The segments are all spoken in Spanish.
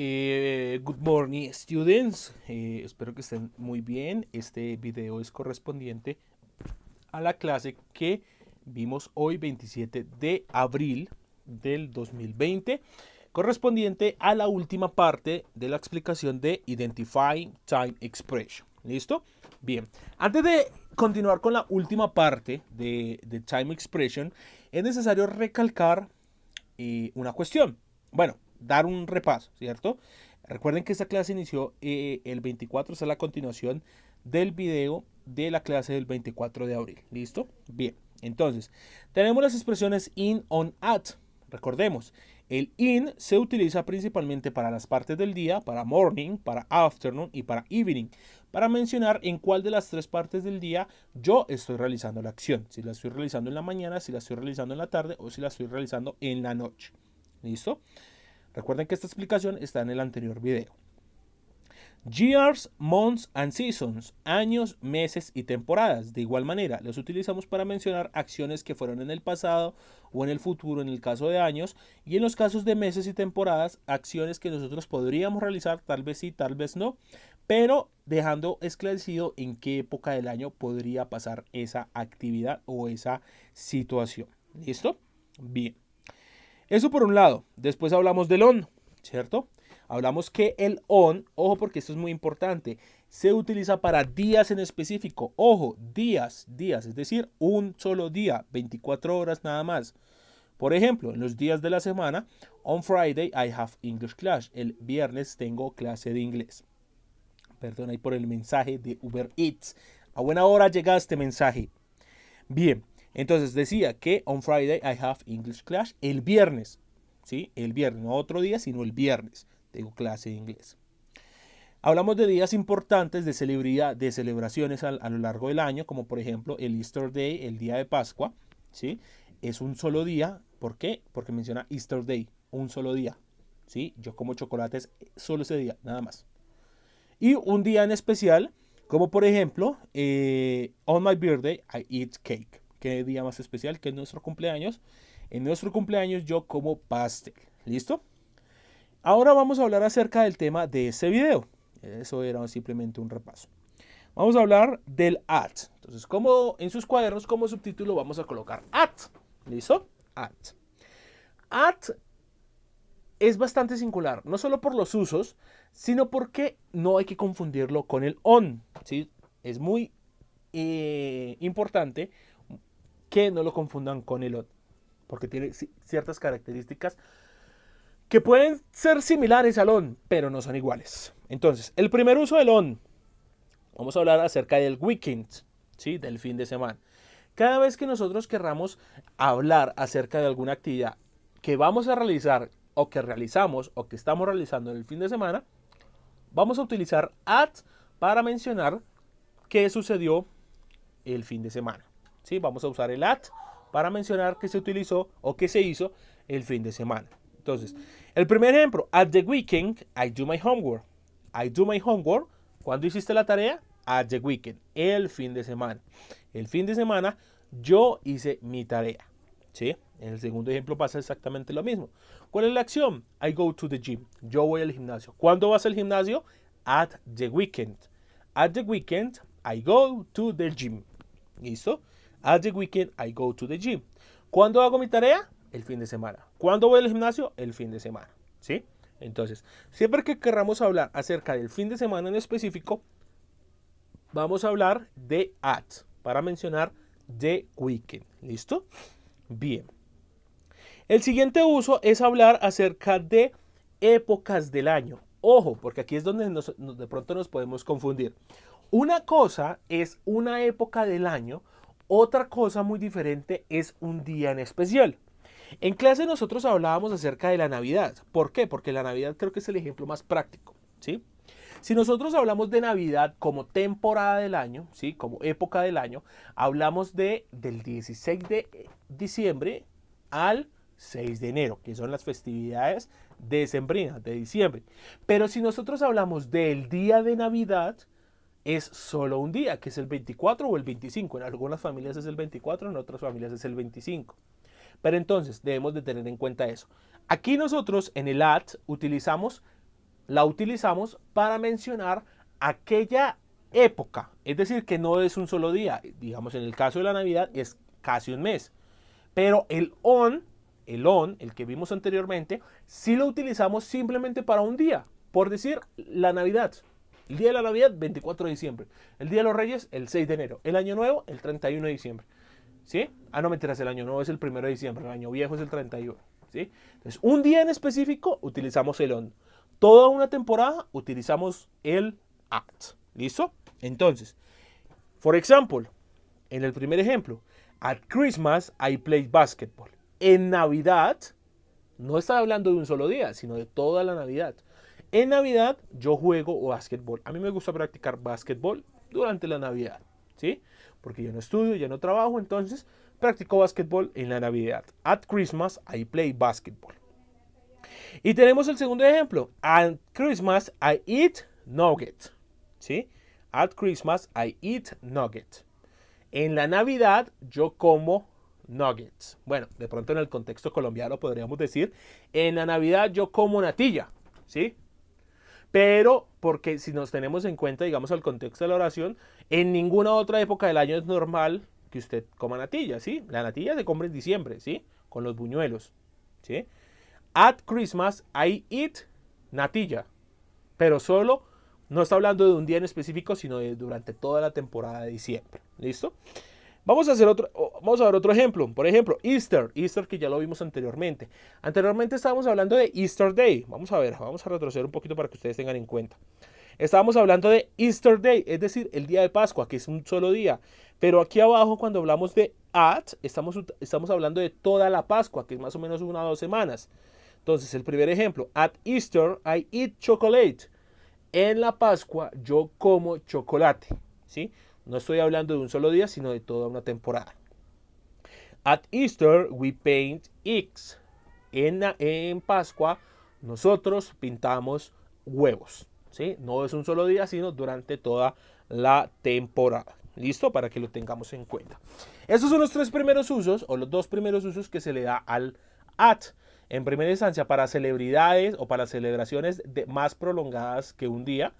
Good morning, students. Espero que estén muy bien. Este video es correspondiente a la clase que vimos hoy, 27 de abril del 2020, correspondiente a la última parte de la explicación de Identifying Time Expression. ¿Listo? Bien. Antes de continuar con la última parte de Time Expression, es necesario recalcar una cuestión. Bueno, dar un repaso, ¿cierto? Recuerden que esta clase inició el 24, esa es la continuación del video de la clase del 24 de abril. ¿Listo? Bien, entonces, tenemos las expresiones in, on, at. Recordemos, el in se utiliza principalmente para las partes del día, para morning, para afternoon y para evening, para mencionar en cuál de las tres partes del día yo estoy realizando la acción. Si la estoy realizando en la mañana, si la estoy realizando en la tarde o si la estoy realizando en la noche. ¿Listo? Recuerden que esta explicación está en el anterior video. Years, months and seasons, años, meses y temporadas. De igual manera, los utilizamos para mencionar acciones que fueron en el pasado o en el futuro en el caso de años, y en los casos de meses y temporadas, acciones que nosotros podríamos realizar, tal vez sí, tal vez no, pero dejando esclarecido en qué época del año podría pasar esa actividad o esa situación. ¿Listo? Bien. Eso por un lado. Después hablamos del on, ¿cierto? Hablamos que el on, ojo porque esto es muy importante, se utiliza para días en específico. Ojo, días, es decir, un solo día, 24 horas nada más. Por ejemplo, en los días de la semana, on Friday I have English class. El viernes tengo clase de inglés. Perdón ahí por el mensaje de Uber Eats. A buena hora llega este mensaje. Bien, entonces decía que on Friday I have English class. El viernes, ¿sí? El viernes, no otro día, sino el viernes tengo clase de inglés. Hablamos de días importantes de celebridad, de celebraciones a lo largo del año, como por ejemplo el Easter Day, el día de Pascua, ¿sí? Es un solo día. ¿Por qué? Porque menciona Easter Day, un solo día, ¿sí? Yo como chocolates solo ese día, nada más. Y un día en especial, como por ejemplo, on my birthday I eat cake. ¿Qué día más especial que en nuestro cumpleaños? En nuestro cumpleaños yo como pastel. ¿Listo? Ahora vamos a hablar acerca del tema de ese video. Eso era simplemente un repaso. Vamos a hablar del at. Entonces, como en sus cuadernos, como subtítulo, vamos a colocar at. ¿Listo? At. At es bastante singular, no solo por los usos, sino porque no hay que confundirlo con el on. ¿Sí? Es muy importante que no lo confundan con el on, porque tiene ciertas características que pueden ser similares al on, pero no son iguales. Entonces, el primer uso del on, vamos a hablar acerca del weekend, ¿sí? Del fin de semana. Cada vez que nosotros querramos hablar acerca de alguna actividad que vamos a realizar o que realizamos o que estamos realizando en el fin de semana, vamos a utilizar at para mencionar qué sucedió el fin de semana. ¿Sí? Vamos a usar el at para mencionar qué se utilizó o qué se hizo el fin de semana. Entonces, el primer ejemplo, at the weekend I do my homework. I do my homework. ¿Cuándo hiciste la tarea? At the weekend, el fin de semana. El fin de semana yo hice mi tarea. ¿Sí? En el segundo ejemplo pasa exactamente lo mismo. ¿Cuál es la acción? I go to the gym. Yo voy al gimnasio. ¿Cuándo vas al gimnasio? At the weekend. At the weekend, I go to the gym. ¿Listo? At the weekend, I go to the gym. ¿Cuándo hago mi tarea? El fin de semana. ¿Cuándo voy al gimnasio? El fin de semana. ¿Sí? Entonces, siempre que queramos hablar acerca del fin de semana en específico, vamos a hablar de at para mencionar the weekend. ¿Listo? Bien. El siguiente uso es hablar acerca de épocas del año. Ojo, porque aquí es donde de pronto nos podemos confundir. Una cosa es una época del año, otra cosa muy diferente es un día en especial. En clase nosotros hablábamos acerca de la Navidad. ¿Por qué? Porque la Navidad creo que es el ejemplo más práctico, ¿sí? Si nosotros hablamos de Navidad como temporada del año, ¿sí? Como época del año, hablamos del 16 de diciembre al 6 de enero, que son las festividades decembrinas de diciembre. Pero si nosotros hablamos del día de Navidad, es solo un día, que es el 24 o el 25. En algunas familias es el 24, en otras familias es el 25. Pero entonces debemos de tener en cuenta eso. Aquí nosotros en el at utilizamos la utilizamos para mencionar aquella época. Es decir, que no es un solo día. Digamos, en el caso de la Navidad es casi un mes. Pero el que vimos anteriormente, sí lo utilizamos simplemente para un día. Por decir, la Navidad. El día de la Navidad, 24 de diciembre. El día de los Reyes, el 6 de enero. El Año Nuevo, el 31 de diciembre. ¿Sí? Ah, no, mentiras, el Año Nuevo es el 1 de diciembre. El Año Viejo es el 31. ¿Sí? Entonces, un día en específico, utilizamos el on. Toda una temporada, utilizamos el at. ¿Listo? Entonces, for example, en el primer ejemplo, at Christmas I play basketball. En Navidad, no está hablando de un solo día, sino de toda la Navidad. En Navidad yo juego básquetbol. A mí me gusta practicar básquetbol durante la Navidad, ¿sí? Porque yo no estudio, ya no trabajo, entonces practico básquetbol en la Navidad. At Christmas I play basketball. Y tenemos el segundo ejemplo. At Christmas I eat nuggets, ¿sí? At Christmas I eat nuggets. En la Navidad yo como nuggets. Bueno, de pronto en el contexto colombiano podríamos decir, en la Navidad yo como natilla, ¿sí? Pero porque si nos tenemos en cuenta, digamos, el contexto de la oración, en ninguna otra época del año es normal que usted coma natilla, ¿sí? La natilla se compra en diciembre, ¿sí? Con los buñuelos, ¿sí? At Christmas I eat natilla, pero solo no está hablando de un día en específico, sino de durante toda la temporada de diciembre. ¿Listo? Vamos a ver otro ejemplo. Por ejemplo, Easter. Easter que ya lo vimos anteriormente. Anteriormente estábamos hablando de Easter Day. Vamos a ver, vamos a retroceder un poquito para que ustedes tengan en cuenta. Estábamos hablando de Easter Day, es decir, el día de Pascua, que es un solo día. Pero aquí abajo, cuando hablamos de at, estamos hablando de toda la Pascua, que es más o menos 1 o 2 semanas. Entonces, el primer ejemplo. At Easter, I eat chocolate. En la Pascua, yo como chocolate. ¿Sí? No estoy hablando de un solo día, sino de toda una temporada. At Easter, we paint eggs. En Pascua, nosotros pintamos huevos. ¿Sí? No es un solo día, sino durante toda la temporada. ¿Listo? Para que lo tengamos en cuenta. Esos son los 3 primeros usos, o los 2 primeros usos que se le da al at. En primera instancia, para celebridades o para celebraciones más prolongadas que un día.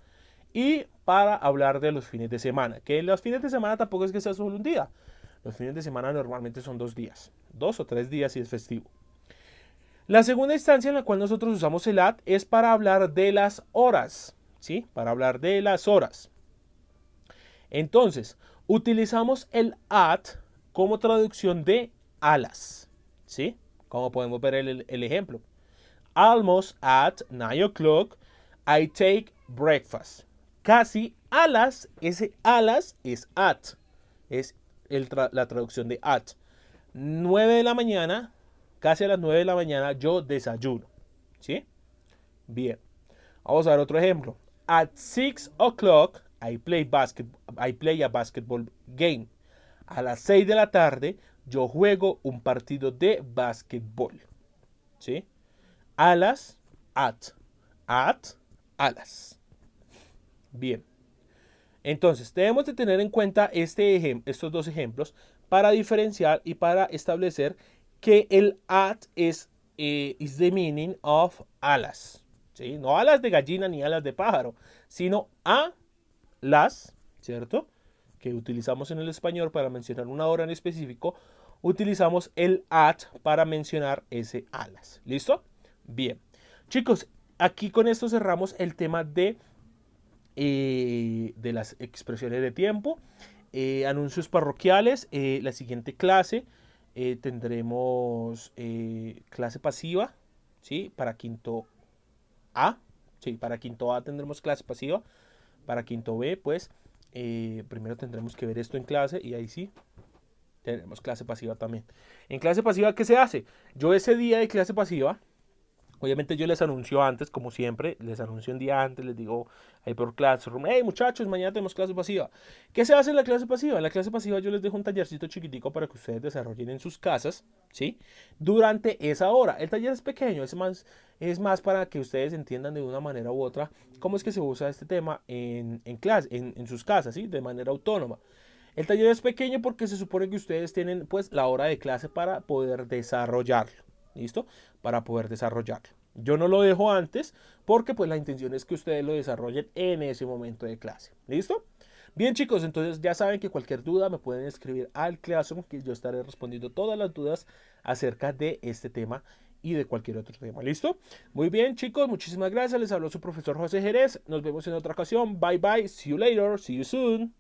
Y para hablar de los fines de semana. Que los fines de semana tampoco es que sea solo un día. Los fines de semana normalmente son 2 días. 2 o 3 días si es festivo. La segunda instancia en la cual nosotros usamos el at es para hablar de las horas. ¿Sí? Para hablar de las horas. Entonces, utilizamos el at como traducción de alas. ¿Sí? Como podemos ver el ejemplo. Almost at 9 o'clock, I take breakfast. Casi alas, ese alas es at. Es la traducción de at. 9 de la mañana, casi a las 9 de la mañana, yo desayuno. ¿Sí? Bien. Vamos a ver otro ejemplo. At 6 o'clock, I play a basketball game. A las 6 de la tarde, yo juego un partido de básquetbol. ¿Sí? Alas, at, alas. Bien. Entonces, debemos de tener en cuenta estos 2 ejemplos para diferenciar y para establecer que el at is the meaning of alas. ¿Sí? No alas de gallina ni alas de pájaro, sino a las, ¿cierto? Que utilizamos en el español para mencionar una hora en específico, utilizamos el at para mencionar ese alas. ¿Listo? Bien. Chicos, aquí con esto cerramos el tema de las expresiones de tiempo. Anuncios parroquiales. La siguiente clase tendremos clase pasiva, ¿sí? Para quinto A. Sí, para quinto A tendremos clase pasiva. Para quinto B, pues, primero tendremos que ver esto en clase y ahí sí tenemos clase pasiva también. En clase pasiva, ¿qué se hace? Yo ese día de clase pasiva, obviamente yo les anuncio antes, como siempre, les anuncio un día antes, les digo ahí por Classroom, hey muchachos, mañana tenemos clase pasiva. ¿Qué se hace en la clase pasiva? En la clase pasiva yo les dejo un tallercito chiquitico para que ustedes desarrollen en sus casas, ¿sí? Durante esa hora. El taller es pequeño, es más para que ustedes entiendan de una manera u otra cómo es que se usa este tema en sus casas, ¿sí? De manera autónoma. El taller es pequeño porque se supone que ustedes tienen pues la hora de clase para poder desarrollarlo. ¿Listo? Para poder desarrollarlo. Yo no lo dejo antes porque pues la intención es que ustedes lo desarrollen en ese momento de clase. ¿Listo? Bien chicos, entonces ya saben que cualquier duda me pueden escribir al Classroom, que yo estaré respondiendo todas las dudas acerca de este tema y de cualquier otro tema. ¿Listo? Muy bien chicos, muchísimas gracias. Les habló su profesor José Jerez. Nos vemos en otra ocasión. Bye bye. See you later. See you soon.